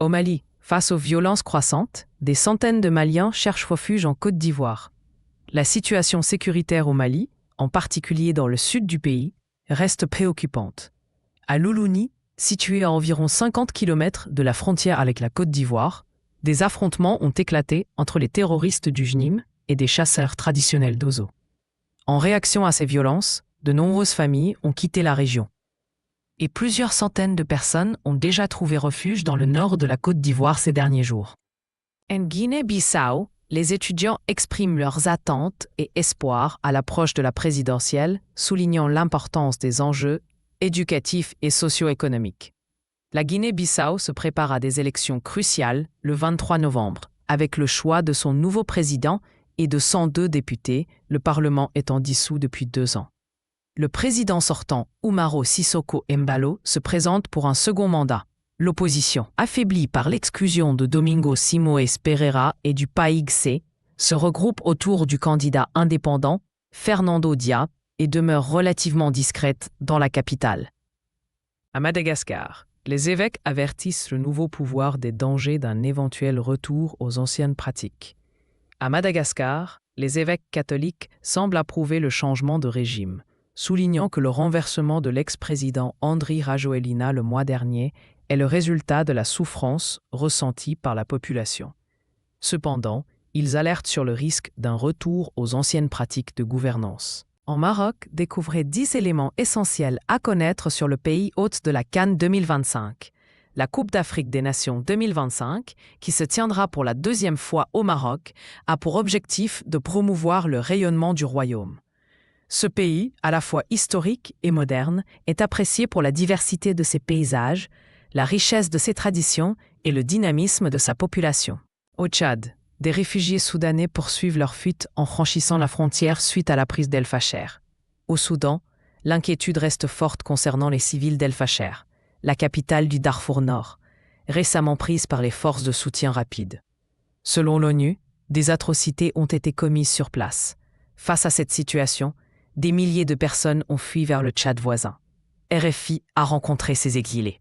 Au Mali, face aux violences croissantes, des centaines de Maliens cherchent refuge en Côte d'Ivoire. La situation sécuritaire au Mali, en particulier dans le sud du pays, reste préoccupante. À Loulouni, situé à environ 50 km de la frontière avec la Côte d'Ivoire, des affrontements ont éclaté entre les terroristes du JNIM et des chasseurs traditionnels d'Ozo. En réaction à ces violences, de nombreuses familles ont quitté la région. Et plusieurs centaines de personnes ont déjà trouvé refuge dans le nord de la Côte d'Ivoire ces derniers jours. En Guinée-Bissau, les étudiants expriment leurs attentes et espoirs à l'approche de la présidentielle, soulignant l'importance des enjeux éducatifs et socio-économiques. La Guinée-Bissau se prépare à des élections cruciales le 23 novembre, avec le choix de son nouveau président et de 102 députés, le Parlement étant dissous depuis 2 ans. Le président sortant, Umaro Sissoko Embalo, se présente pour un second mandat. L'opposition, affaiblie par l'exclusion de Domingos Simoes Pereira et du PAIGC, se regroupe autour du candidat indépendant, Fernando Dia, et demeure relativement discrète dans la capitale. À Madagascar, les évêques avertissent le nouveau pouvoir des dangers d'un éventuel retour aux anciennes pratiques. À Madagascar, les évêques catholiques semblent approuver le changement de régime, soulignant que le renversement de l'ex-président Andry Rajoelina le mois dernier est le résultat de la souffrance ressentie par la population. Cependant, ils alertent sur le risque d'un retour aux anciennes pratiques de gouvernance. En Maroc, découvrez 10 éléments essentiels à connaître sur le pays hôte de la CAN 2025. La Coupe d'Afrique des Nations 2025, qui se tiendra pour la 2e fois au Maroc, a pour objectif de promouvoir le rayonnement du royaume. Ce pays, à la fois historique et moderne, est apprécié pour la diversité de ses paysages, la richesse de ses traditions et le dynamisme de sa population. Au Tchad, des réfugiés soudanais poursuivent leur fuite en franchissant la frontière suite à la prise d'El Fasher. Au Soudan, l'inquiétude reste forte concernant les civils d'El Fasher, la capitale du Darfour Nord, récemment prise par les forces de soutien rapide. Selon l'ONU, des atrocités ont été commises sur place. Face à cette situation, des milliers de personnes ont fui vers le Tchad voisin. RFI a rencontré ces exilés.